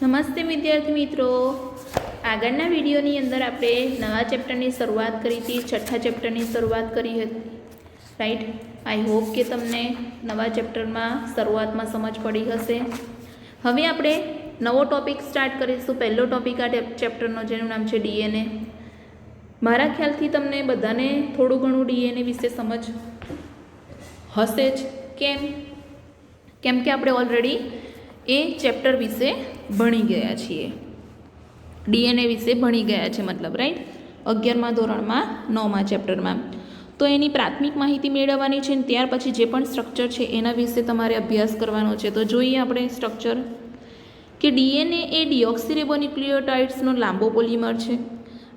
નમસ્તે વિદ્યાર્થી મિત્રો, આગળના વિડીયોની અંદર આપણે નવા ચેપ્ટરની શરૂઆત કરી હતી, છઠ્ઠા ચેપ્ટરની શરૂઆત કરી હતી, રાઈટ. આઈ હોપ કે તમને નવા ચેપ્ટરમાં શરૂઆતમાં સમજ પડી હશે. હવે આપણે નવો ટોપિક સ્ટાર્ટ કરીશું. પહેલો ટોપિક આ ચેપ્ટરનો જેનું નામ છે ડીએનએ. મારા ખ્યાલથી તમને બધાને થોડું ઘણું ડીએનએ વિશે સમજ હશે જ. કેમ કે આપણે ઓલરેડી એ ચેપ્ટર વિશે ભણી ગયા છીએ, ડીએનએ વિશે ભણી ગયા છે, મતલબ રાઈટ, 11મા ધોરણમાં 9મા ચેપ્ટરમાં. તો એની પ્રાથમિક માહિતી મેળવવાની છે, ને ત્યાર પછી જે પણ સ્ટ્રક્ચર છે એના વિશે તમારે અભ્યાસ કરવાનો છે. તો જોઈએ આપણે સ્ટ્રક્ચર કે ડીએનએ એ ડીઓક્સીરિબોન્યુક્લિયોટાઇડ્સનો લાંબો પોલિમર છે.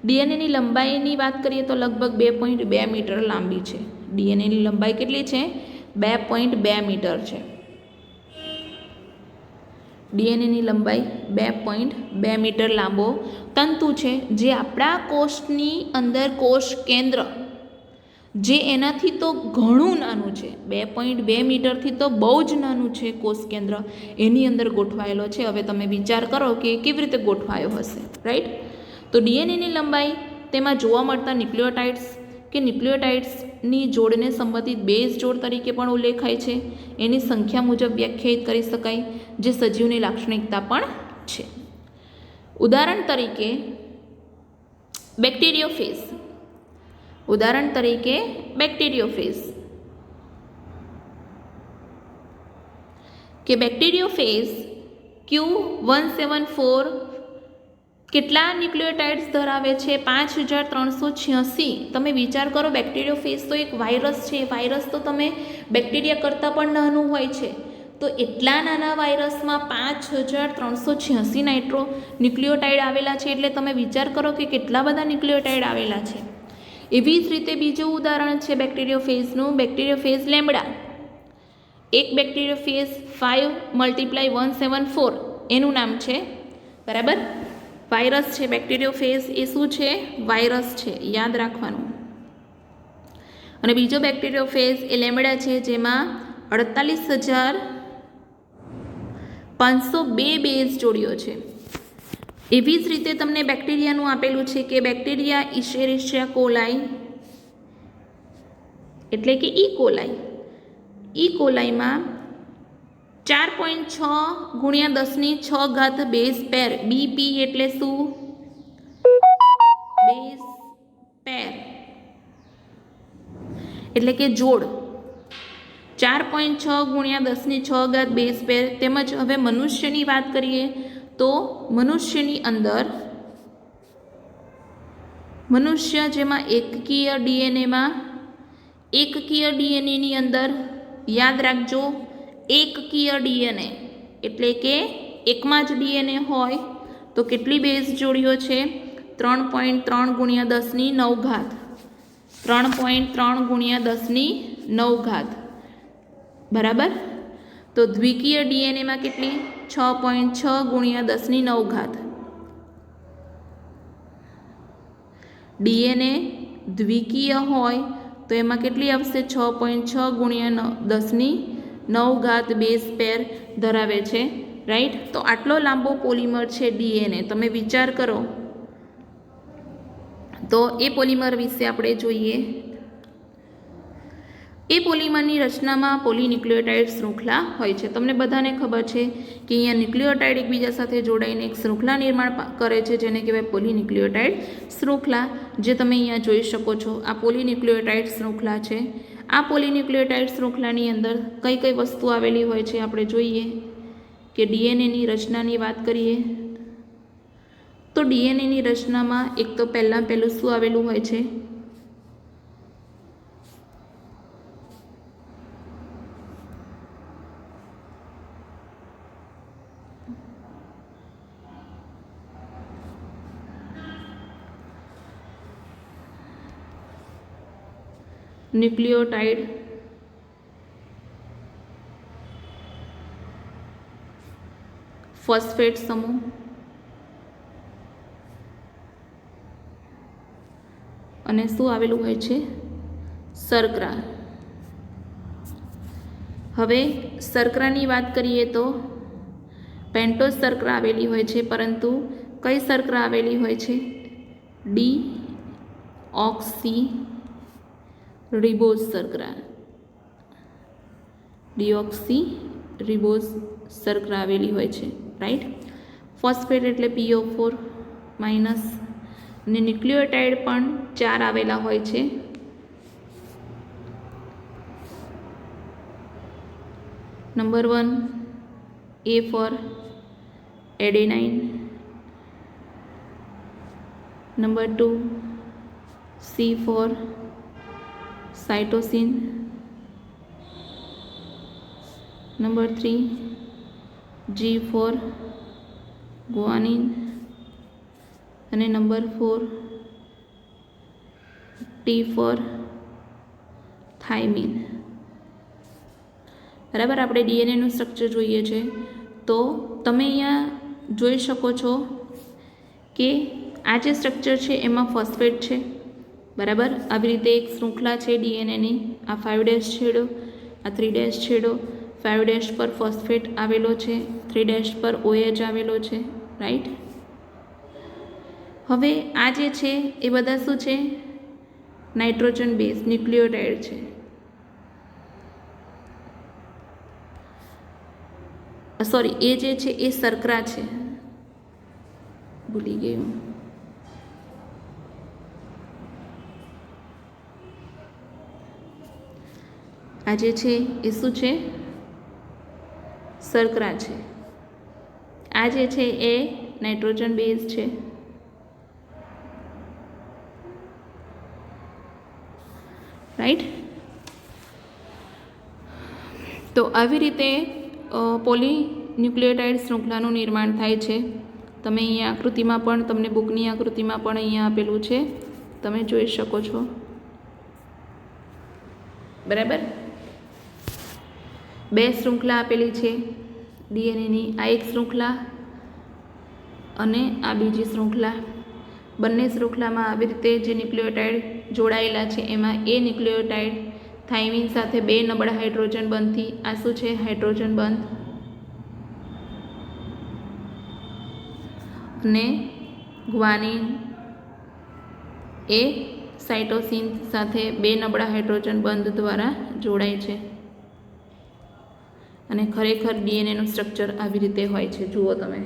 ડીએનએની લંબાઈની વાત કરીએ તો લગભગ 2.2 મીટર લાંબી છે. ડીએનએની લંબાઈ કેટલી છે? 2.2 મીટર છે. ડીએનએની લંબાઈ 2.2 મીટર લાંબો તંતુ છે, જે આપણા કોષની અંદર કોષ કેન્દ્ર, જે એનાથી તો ઘણું નાનું છે, 2.2 મીટરથી તો બહુ જ નાનું છે કોષ કેન્દ્ર, એની અંદર ગોઠવાયેલો છે. હવે તમે વિચાર કરો કે કેવી રીતે ગોઠવાયો હશે, રાઈટ. તો ડીએનએની લંબાઈ, તેમાં જોવા મળતા ન્યુક્લિયોટાઇડ્સ કે ન્યુક્લિયોટાઇડ્સની જોડને સંબંધિત બેઝ જોડ તરીકે પણ ઉલ્લેખાય છે. એની સંખ્યા મુજબ વ્યાખ્યાયિત કરી શકાય, જે સજીવની લાક્ષણિકતા પણ છે. ઉદાહરણ તરીકે બેક્ટેરિયોફેઝ. ઉદાહરણ તરીકે બેક્ટેરિયોફેઝ કે બેક્ટેરિયોફેઝ Q174 કેટલા ન્યુક્લિયોટાઇડ્સ ધરાવે છે? 5386. તમે વિચાર કરો, બેક્ટેરિયોફેઝ તો એક વાયરસ છે. વાયરસ તો તમે બેક્ટેરિયા કરતાં પણ નાનું હોય છે. તો એટલા નાના વાયરસમાં 5386 ન્યુક્લિયોટાઇડ આવેલા છે. એટલે તમે વિચાર કરો કે કેટલા બધા ન્યુક્લિયોટાઇડ આવેલા છે. એવી જ રીતે બીજું ઉદાહરણ છે બેક્ટેરિયોફેઝનું, બેક્ટેરિયોફેઝ લેમ્ડા. એક બેક્ટેરિયોફેઝ 5 × 174 એનું નામ છે, બરાબર. વાયરસ છે બેક્ટેરિયોફેઝ, એ શું છે? વાયરસ છે, યાદ રાખવાનું. અને બીજો બેક્ટેરિયોફેઝ એ લેમ્ડા છે, જેમાં 48,502 બેઝ જોડીઓ છે. એવી જ રીતે તમને બેક્ટેરિયાનું આપેલું છે કે બેક્ટેરિયા ઇશેરિશિયા કોલાઈ, એટલે કે ઈ કોલાઈ. ઈ કોલાઈમાં 4.6 × 10⁶ બેઝ પેર, બીપી એટલે શું? બેઝ પેર એટલે કે જોડ. 4.6 × 10⁶ બેઝ પેર. તેમજ હવે મનુષ્યની વાત કરીએ તો મનુષ્યની અંદર, મનુષ્ય જેમાં એકકીય ડીએનએની અંદર, યાદ રાખજો, એકકીય ડીએનએ એટલે કે એકમાં જ ડીએનએ હોય તો કેટલી બેઝ જોડીઓ છે? 3.3 × 10⁹. 3.3 × 10⁹, બરાબર. તો દ્વિકીય ડીએનએમાં કેટલી? 6.6 × 10⁹. ડીએનએ દ્વિકીય હોય તો એમાં કેટલી આવશે? 6.6 × 10⁹ બેઝ પેર ધરાવે છે, રાઈટ. તો આટલો લાંબો પોલિમર છે ડીએનએ. તમે વિચાર કરો. તો એ પોલિમર વિશે આપણે જોઈએ. એ પોલિમરની રચનામાં પોલીન્યુક્લિયોટાઇડ શૃંખલા હોય છે. તમને બધાને ખબર છે કે અહીંયા ન્યુક્લિયોટાઇડ એકબીજા સાથે જોડાઈને એક શૃંખલા નિર્માણ કરે છે, જેને કહેવાય પોલીન્યુક્લિયોટાઇડ શૃંખલા, જે તમે અહીંયા જોઈ શકો છો. આ પોલીન્યુક્લિયોટાઇડ શૃંખલા છે. આ પોલીન્યુક્લિયોટાઇડ શૃંખલાની અંદર કઈ કઈ વસ્તુ આવેલી હોય છે આપણે જોઈએ. કે ડીએનએની રચનાની વાત કરીએ તો ડીએનએની રચનામાં એક તો પહેલું શું આવેલું હોય છે? ન્યુક્લિયોટાઇડ, ફોસ્ફેટ સમૂહ અને શું આવેલું હોય છે? શર્કરા. હવે શર્કરાની વાત કરીએ તો પેન્ટોઝ શર્કરા આવેલી હોય છે, પરંતુ કઈ શર્કરા આવેલી હોય છે? ડી ઓક્સી રિબોઝ શર્કરા, ડીઓક્સી રિબોઝ શર્કરા આવેલી હોય છે, રાઈટ. ફોસ્ફેટ એટલે PO4 માઇનસ, અને ન્યુક્લિયોટાઇડ પણ 4 આવેલા હોય છે. Number 1 A for adenine, number 2 C for cytosine, number 3 G for guanine, અને નંબર 4 T ફોર થાઇમિન. બરાબર. આપણે ડીએનએનું સ્ટ્રક્ચર જોઈએ છે, તો તમે અહીંયા જોઈ શકો છો કે આ જે સ્ટ્રક્ચર છે એમાં ફોસ્ફેટ છે. બરાબર. આવી રીતે એક શૃંખલા છે ડીએનએની. આ 5' છેડો, આ 3' છેડો. 5' પર ફોસ્ફેટ આવેલો છે, 3' પર OH આવેલો છે, રાઈટ. હવે આ જે છે એ બધા શું છે? નાઇટ્રોજન બેઝ ન્યુક્લિયોટાઇડ છે. સોરી, એ જે છે એ શર્કરા છે, ભૂલી ગઈ હું. આ જે છે એ શું છે? શર્કરા છે. આ જે છે એ નાઇટ્રોજન બેઝ છે. રાઈટ. તો આવી રીતે પોલીન્યુક્લિયોટાઇડ શૃંખલાનું નિર્માણ થાય છે. તમે અહીંયા આકૃતિમાં પણ, તમને બુકની આકૃતિમાં પણ અહીંયા આપેલું છે, તમે જોઈ શકો છો. બરાબર. 2 શૃંખલા આપેલી છે ડીએનએની. આ એક શૃંખલા અને આ બીજી શૃંખલા. બંને શૃંખલામાં આવી રીતે જે ન્યુક્લિયોટાઇડ જોડાયેલા છે એમાં એ ન્યુક્લિયોટાઇડ થાઇમિન સાથે 2 નબળા હાઇડ્રોજન બંધથી, આ શું છે? હાઇડ્રોજન બંધ. અને ગ્વાનિન એ સાઇટોસિન સાથે 2 નબળા હાઇડ્રોજન બંધ દ્વારા જોડાય છે. અને ખરેખર ડીએનએનું સ્ટ્રક્ચર આવી રીતે હોય છે. જુઓ, તમે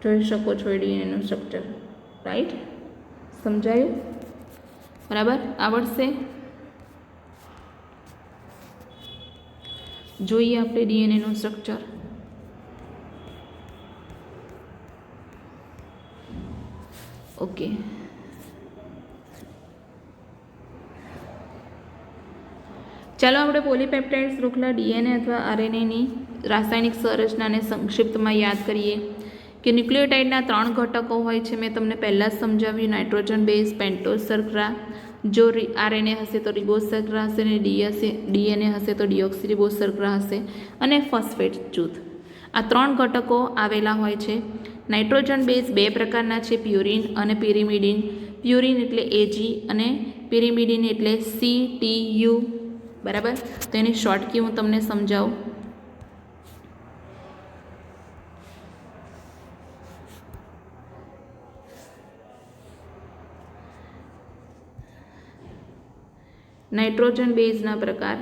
જોઈ શકો છો ડીએનએનું સ્ટ્રક્ચર, રાઈટ. સમજાયું? બરાબર. આવડશે? જોઈએ આપણે ડીએનએનું સ્ટ્રક્ચર. ઓકે. ચાલો આપણે પોલીપેપ્ટાઇડ શૃંખલા ડીએનએ અથવા આરએનએની રાસાયણિક સંરચનાને સંક્ષિપ્તમાં યાદ કરીએ કે ન્યુક્લિયોટાઇડના 3 ઘટકો હોય છે. મેં તમને પહેલાં જ સમજાવ્યું. નાઇટ્રોજન બેઝ, પેન્ટોઝ શર્કરા, જો આરએનએ હશે તો રિબોઝ શર્કરા હશે, અને ડીએનએ હશે તો ડીઓક્સીરિબોઝ શર્કરા હશે, અને ફોસ્ફેટ જૂથ. આ 3 ઘટકો આવેલા હોય છે. નાઇટ્રોજન બેઝ 2 પ્રકારના છે, પ્યુરિન અને પિરિમિડિન. પ્યુરિન એટલે AG અને પિરિમિડિન એટલે CTU. બરાબર. તો એની શોર્ટ કી હું તમને સમજાવું. નાઇટ્રોજન બેઝના પ્રકાર.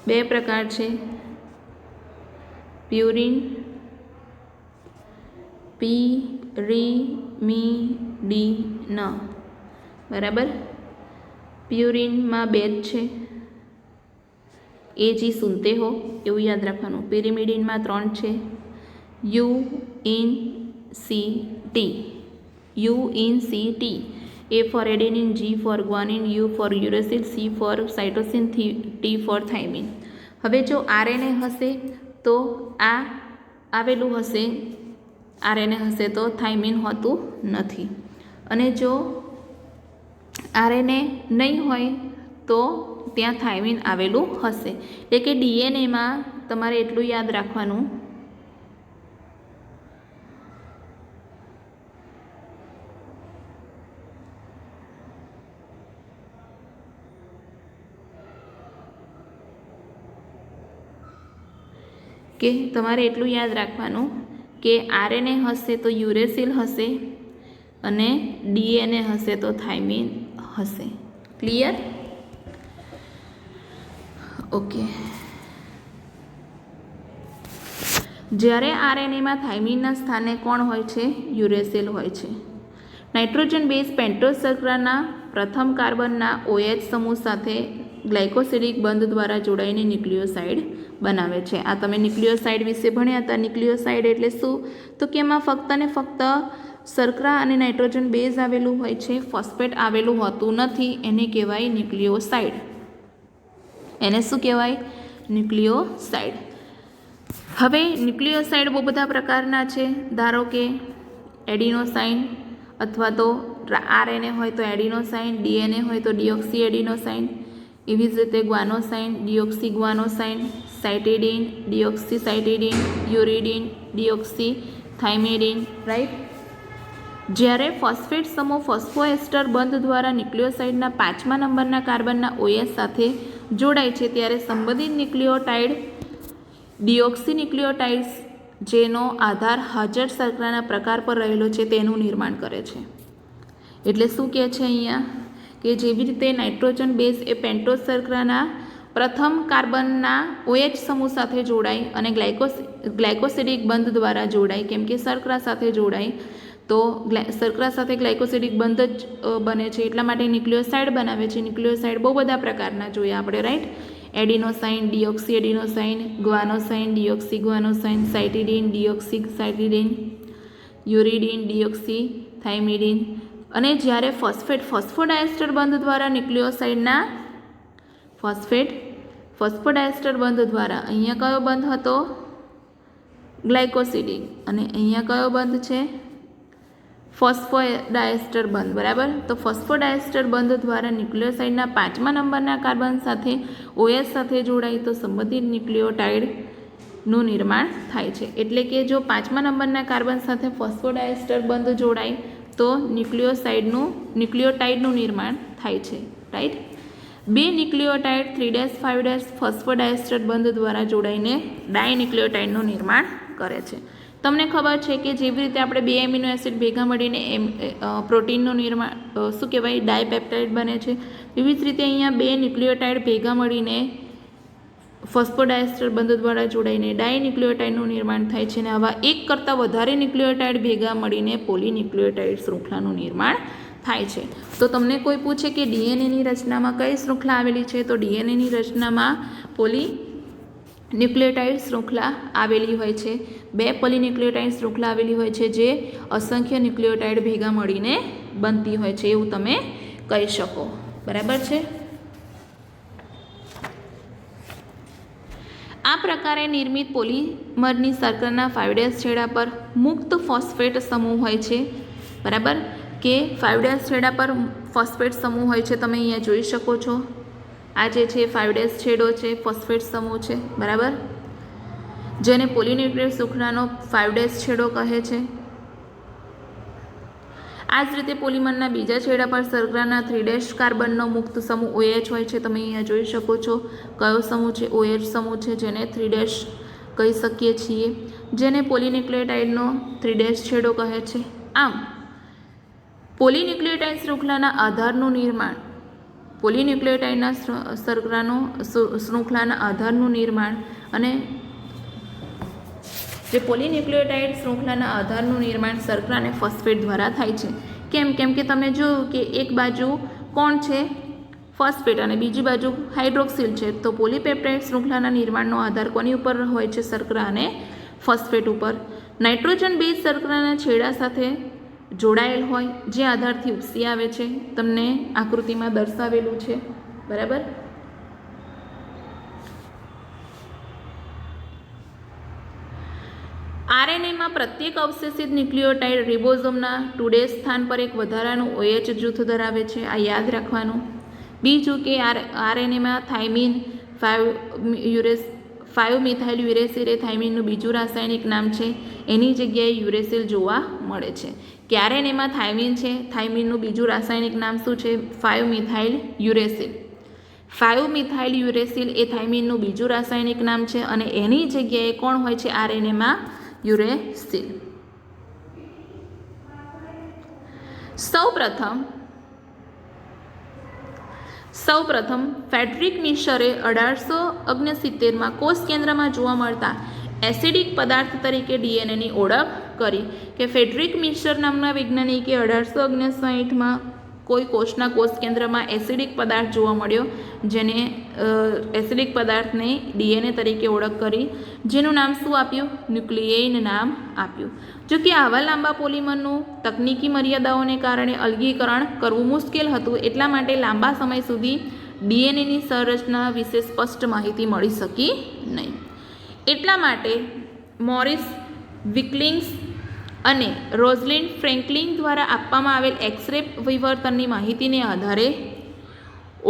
બે પ્રકાર છે, પ્યુરિન, પિરિમિડિન. બરાબર. પ્યુરિનમાં 2 જ છે, AG સુનતે હો એવું યાદ રાખવાનું. પિરિમિડિનમાં 3 છે, UNCT. A for adenine, G for guanine, U for uracil, C for cytosine, T for thymine. હવે જો આરએનએ હશે તો આ આવેલું હશે, આરએનએ હશે તો થાઇમિન હોતું નથી. અને જો આરએનએ નહીં હોય તો ત્યાં થાઇમિન આવેલું હશે. એટલે કે ડીએનએમાં તમારે એટલું યાદ રાખવાનું કે તમારે એટલું યાદ રાખવાનું કે આરએનએ હશે તો યુરેસિલ હશે અને ડીએનએ હશે તો થાઇમિન હશે. ક્લિયર? ઓકે. જ્યારે આરએનએમાં થાઇમિનના સ્થાને કોણ હોય છે? યુરેસિલ હોય છે. નાઇટ્રોજન બેઝ પેન્ટોઝ શર્કરાના પ્રથમ કાર્બનના OH સમૂહ સાથે ગ્લાયકોસિડિક બંધ દ્વારા જોડાઈને ન્યુક્લિયોસાઇડ બનાવે છે. આ તમે ન્યુક્લિયોસાઇડ વિશે ભણ્યા હતા. ન્યુક્લિયોસાઇડ એટલે શું? તો કે એમાં ફક્ત ને ફક્ત શર્કરા અને નાઇટ્રોજન બેઝ આવેલું હોય છે, ફોસ્ફેટ આવેલું હોતું નથી. એને કહેવાય ન્યુક્લિયોસાઇડ. એને શું કહેવાય? ન્યુક્લિયોસાઇડ. હવે ન્યુક્લિયોસાઇડ બહુ બધા પ્રકારના છે. ધારો કે એડિનોસાઇન અથવા તો આરએનએ હોય તો એડિનોસાઇન, ડીએનએ હોય તો ડીઓક્સી એડિનોસાઇન, એવી જ રીતે ગ્વાનોસાઇન, deoxyguanosine, cytidine, deoxycytidine, uridine, deoxy થાઇમિડીન. Right? જ્યારે ફોસ્ફેટ સમૂહ ફોસ્ફોએસ્ટર બંધ દ્વારા ન્યુક્લિયોસાઇડના 5મા નંબરના કાર્બનના OH સાથે જોડાય છે ત્યારે સંબંધિત ન્યુક્લિયોટાઇડ ડીઓક્સી ન્યુક્લિયોટાઇડ્સ જેનો આધાર હાજર શર્કરાના પ્રકાર પર રહેલો છે તેનું નિર્માણ કરે છે. એટલે શું કહે છે અહીંયા કે જેવી રીતે નાઇટ્રોજન બેઝ એ પેન્ટોઝ શર્કરાના પ્રથમ કાર્બનના OH સમૂહ સાથે જોડાય અને ગ્લાયકોસિડિક બંધ દ્વારા જોડાય, કેમ કે શર્કરા સાથે જોડાય તો શર્કરા સાથે ગ્લાયકોસિડિક બંધ જ બને છે, એટલા માટે ન્યુક્લિયોસાઇડ બનાવે છે. ન્યુક્લિયોસાઇડ બહુ બધા પ્રકારના જોઈએ આપણે. Right? Adenosine, deoxyadenosine, guanosine, deoxyguanosine, cytidine, deoxycytidine, uridine, deoxythymidine. અને જ્યારે ફોસ્ફોડાયસ્ટર બંધ દ્વારા ન્યુક્લિયોસાઇડના ફોસ્ફોડાયસ્ટર બંધ દ્વારા, અહીંયા કયો બંધ હતો? ગ્લાયકોસિડિક. અને અહીંયા કયો બંધ છે? ફોસ્ફોડાયસ્ટર બંધ. બરાબર? તો ફોસ્ફોડાયસ્ટર બંધ દ્વારા ન્યુક્લિયોસાઇડના 5મા નંબરના કાર્બન સાથે OH સાથે જોડાય તો સંબંધિત ન્યુક્લિયોટાઇડનું નિર્માણ થાય છે. એટલે કે જો 5મા નંબરના કાર્બન સાથે ફોસ્ફોડાયસ્ટર બંધ જોડાય તો ન્યુક્લિયોટાઇડનું નિર્માણ થાય છે. રાઈટ? બે ન્યુક્લિયોટાઇડ 3'5' ફોસ્ફોડાયસ્ટર બંધ દ્વારા જોડાઈને ડાયન્યુક્લિયોટાઇડનું નિર્માણ કરે છે. તમને ખબર છે કે જેવી રીતે આપણે 2 એમિનો એસિડ ભેગા મળીને પ્રોટીનનું નિર્માણ શું કહેવાય? ડાયપેપ્ટાઇડ બને છે. એવી જ રીતે અહીંયા 2 ન્યુક્લિયોટાઇડ ભેગા મળીને ફોસ્ફોડાયસ્ટર બંધ દ્વારા જોડાઈને ડાયન્યુક્લિયોટાઇડનું નિર્માણ થાય છે. અને આવા એક કરતાં વધારે ન્યુક્લિયોટાઇડ ભેગા મળીને પોલીન્યુક્લિયોટાઇડ શૃંખલાનું નિર્માણ થાય છે. તો તમને કોઈ પૂછે કે ડીએનએની રચનામાં કઈ શૃંખલા આવેલી છે? તો ડીએનએની રચનામાં પોલીન્યુક્લિયોટાઇડ શૃંખલા આવેલી હોય છે. 2 પોલીન્યુક્લિયોટાઇડ શૃંખલા આવેલી હોય છે જે અસંખ્ય ન્યુક્લિયોટાઇડ ભેગા મળીને બનતી હોય છે, એવું તમે કહી શકો. બરાબર છે? આ પ્રકારે નિર્મિત પોલિમરની શર્કરાના 5' છેડા પર મુક્ત ફોસ્ફેટ સમૂહ હોય છે. બરાબર? કે 5' છેડા પર ફોસ્ફેટ સમૂહ હોય છે. તમે અહીંયા જોઈ શકો છો. આ જે છે 5' છેડો છે, ફોસ્ફેટ સમૂહ છે. બરાબર? જેને પોલીન્યુક્લિયોટાઇડ શૃંખલાનો 5' છેડો કહે છે. આ જ રીતે પોલિમરના બીજા છેડા પર શર્કરાના 3' કાર્બનનો મુક્ત સમૂહ OH હોય છે. તમે અહીંયા જોઈ શકો છો. કયો સમૂહ છે? OH સમૂહ છે, જેને 3' કહી શકીએ છીએ, જેને પોલીન્યુક્લિયોટાઇડનો 3' છેડો કહે છે. આમ પોલીન્યુક્લિયોટાઇડ શૃંખલાના આધારનું નિર્માણ શૃંખલાના આધારનું નિર્માણ અને જે પોલીન્યુક્લિયોટાઇડ શૃંખલાના આધારનું નિર્માણ શર્કરા અને ફોસ્ફેટ દ્વારા થાય છે. કેમ કે તમે જોયું કે એક બાજુ કોણ છે? ફોસ્ફેટ અને બીજી બાજુ હાઇડ્રોક્સિલ છે. તો પોલીપેપ્ટાઇડ શૃંખલાના નિર્માણનો આધાર કોની ઉપર હોય છે? શર્કરા અને ફોસ્ફેટ ઉપર. નાઇટ્રોજન બેઝ શર્કરાના છેડા સાથે જોડાયેલ હોય જે આધારથી ઉપસી આવે છે. તમને આકૃતિમાં દર્શાવેલું છે. બરાબર? આરએનએમાં પ્રત્યેક અવશેષિત ન્યુક્લિયોટાઇડ રિબોઝોમના 2' સ્થાન પર એક વધારાનું OH જૂથ ધરાવે છે. આ યાદ રાખવાનું. બીજું કે આરએનએમાં થાઇમિન 5-મિથાઇલ યુરેસિલ એ થાઇમિનનું બીજું રાસાયણિક નામ છે. એની જગ્યાએ યુરેસિલ જોવા મળે છે. કે આરએનએમાં થાઇમિન છે, થાઇમિનનું બીજું રાસાયણિક નામ શું છે? 5-મિથાઇલ યુરેસિલ. 5 મિથાઇલ યુરેસિલ એ થાઇમિનનું બીજું રાસાયણિક નામ છે અને એની જગ્યાએ કોણ હોય છે આરએનએમાં? યુરેસિલ. સૌપ્રથમ ફ્રેડરિક મિશરે 1869માં કોષ કેન્દ્રમાં જોવા મળતા એસિડિક પદાર્થ તરીકે ડીએનએની ઓળખ કરી. કે ફ્રેડરિક મિશર નામના વૈજ્ઞાનિકે 1859માં કોઈ કોષના કોષ કેન્દ્રમાં એસિડિક પદાર્થ જોવા મળ્યો, જેને એસિડિક પદાર્થને ડીએનએ તરીકે ઓળખ કરી, જેનું નામ શું આપ્યું? ન્યુક્લિયેઇન નામ આપ્યું. જો કે આવા લાંબા પોલિમરનું તકનીકી મર્યાદાઓને કારણે અલગીકરણ કરવું મુશ્કેલ હતું, એટલા માટે લાંબા સમય સુધી ડીએનએની સંરચના વિશે સ્પષ્ટ માહિતી મળી શકી નહીં. એટલા માટે મોરિસ વિકલિંગ્સ અને રોઝલિન્ડ ફ્રેન્કલિન દ્વારા આપવામાં આવેલ એક્સરે વિવર્તનની માહિતીને આધારે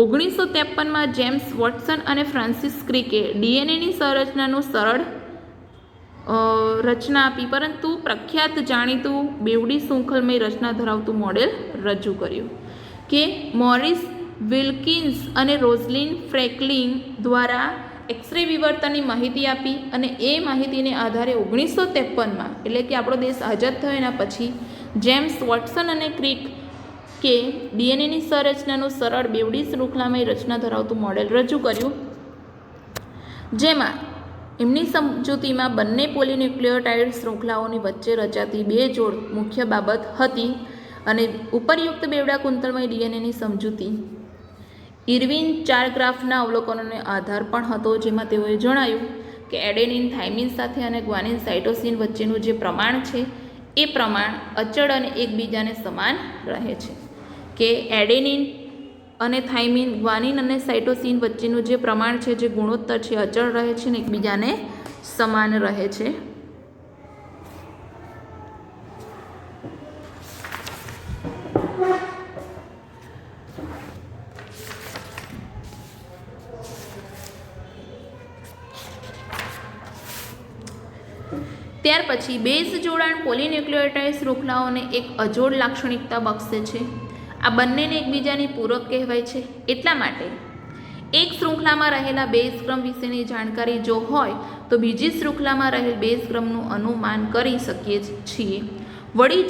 1953માં જેમ્સ વોટસન અને ફ્રાન્સિસ ક્રિકે ડીએનએની સંરચનાનું સરળ રચના આપી, પરંતુ પ્રખ્યાત જાણીતું બેવડી શૃંખલમય રચના ધરાવતું મોડેલ રજૂ કર્યું. કે મોરિસ વિલ્કિન્સ અને રોઝલિન ફ્રેન્કલિન દ્વારા એક્સરે વિવર્તનની માહિતી આપી અને એ માહિતીને આધારે 1953માં એટલે કે આપણો દેશ આઝાદ થયો એના પછી જેમ્સ વોટસન અને ક્રિક કે ડીએનએની સંરચનાનું સરળ બેવડી શૃંખલામય રચના ધરાવતું મોડેલ રજૂ કર્યું, જેમાં એમની સમજૂતીમાં બંને પોલિન્યુક્લિયોટાઇડ શૃંખલાઓની વચ્ચે રચાતી બે જોડ મુખ્ય બાબત હતી અને ઉપરયુક્ત બેવડા કુંતલમય ડીએનએની સમજૂતી ઇરવિન ચારગ્રાફના અવલોકનોને આધાર પણ હતો, જેમાં તેઓએ જણાવ્યું કે એડેનિન થાઇમિન સાથે અને ગ્વાનિન સાઇટોસિન વચ્ચેનું જે પ્રમાણ છે એ પ્રમાણ અચળ અને એકબીજાને સમાન રહે છે. કે એડેનિન અને થાઇમિન, ગ્વાનિન અને સાઇટોસિન વચ્ચેનું જે પ્રમાણ છે, જે ગુણોત્તર છે, અચળ રહે છે અને એકબીજાને સમાન રહે છે. ત્યાર પછી બેઝ જોડાણ પોલિન્યુક્લિયોટાઇડ શૃંખલાઓને એક અજોડ લાક્ષણિકતા બક્ષે છે. આ બંનેને એકબીજાની પૂરક કહેવાય છે. એટલા માટે એક શૃંખલામાં રહેલા બેઝ ક્રમ વિશેની જાણકારી જો હોય તો બીજી શૃંખલામાં રહેલ બેઝ ક્રમનું અનુમાન કરી શકીએ છીએ. વળી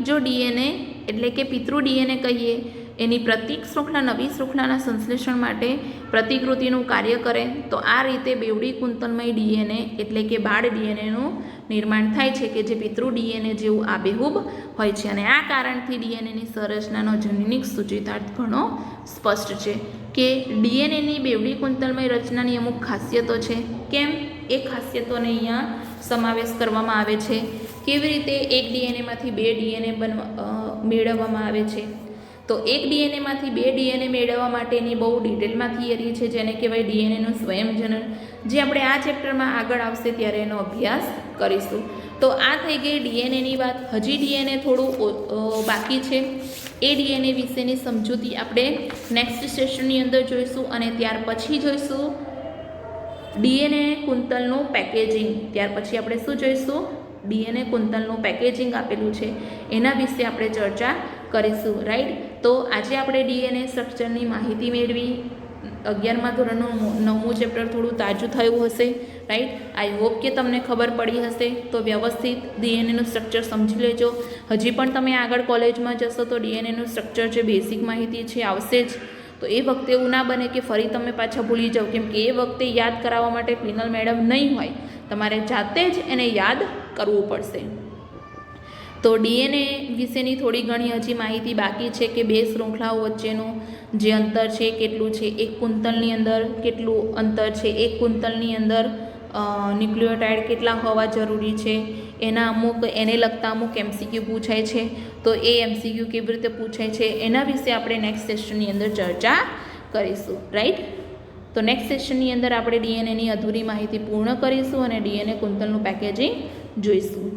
જો ડીએનએ એટલે કે પિતૃ ડીએનએ કહીએ એની પ્રતિક શૃંખલા નવી શૃંખલાના સંશ્લેષણ માટે પ્રતિકૃતિનું કાર્ય કરે તો આ રીતે બેવડી કુંતલમય ડીએનએ એટલે કે બાળ ડીએનએનું નિર્માણ થાય છે, કે જે પિતૃ ડીએનએ જેવું આબેહૂબ હોય છે. અને આ કારણથી ડીએનએની સંરચનાનો જનનિક સૂચિતાર્થ ઘણો સ્પષ્ટ છે કે ડીએનએની બેવડી કુંતલમય રચનાની અમુક ખાસિયતો છે. કેમ એ ખાસિયતોને અહીંયા સમાવેશ કરવામાં આવે છે. કેવી રીતે એક ડીએનએમાંથી બે ડીએનએ મેળવવામાં આવે છે, તો એક ડીએનએમાંથી બે ડીએનએ મેળવવા માટેની બહુ ડિટેલમાં થિયરી છે, જેને કહેવાય ડીએનએનું સ્વયંજનન, જે આપણે આ ચેપ્ટરમાં આગળ આવશે ત્યારે એનો અભ્યાસ કરીશું. તો આ થઈ ગઈ ડીએનએની વાત. હજી ડીએનએ થોડું બાકી છે. એ ડીએનએ વિશેની સમજૂતી આપણે નેક્સ્ટ સેશનની અંદર જોઈશું અને ત્યાર પછી જોઈશું ડીએનએ કુંતલનું પેકેજિંગ. ત્યાર પછી આપણે શું જોઈશું? ડીએનએ કુંતલનું પેકેજિંગ આપેલું છે એના વિશે આપણે ચર્ચા કરીશું. રાઈટ. તો આજે આપણે ડીએનએ સ્ટ્રક્ચરની માહિતી મેળવી. 11મા ધોરણનું 9મું ચેપ્ટર થોડું તાજું થયું હશે. રાઈટ. આઈ હોપ કે તમને ખબર પડી હશે. તો વ્યવસ્થિત ડીએનએનું સ્ટ્રક્ચર સમજી લેજો. હજી પણ તમે આગળ કોલેજમાં જશો તો ડીએનએનું સ્ટ્રક્ચર જે બેઝિક માહિતી છે આવશે જ. તો એ વખતે એવું ના બને કે ફરી તમે પાછા ભૂલી જાઓ, કેમ કે એ વખતે યાદ કરાવવા માટે પિનલ મેડમ નહીં હોય, તમારે જાતે જ એને યાદ કરવું પડશે. તો ડીએનએ વિશેની થોડી ઘણી હજી માહિતી બાકી છે કે બે શૃંખલાઓ વચ્ચેનું જે અંતર છે કેટલું છે, એક કુંતલની અંદર કેટલું અંતર છે, એક કુંતલની અંદર ન્યુક્લિયોટાઇડ કેટલા હોવા જરૂરી છે, એને લગતા અમુક એમસીક્યુ પૂછાય છે. તો એ એમસીક્યુ કેવી રીતે પૂછાય છે એના વિશે આપણે નેક્સ્ટ સેશનની અંદર ચર્ચા કરીશું. રાઈટ. તો નેક્સ્ટ સેશનની અંદર આપણે ડીએનએની અધૂરી માહિતી પૂર્ણ કરીશું અને ડીએનએ કુંતલનું પેકેજિંગ જોઈશું.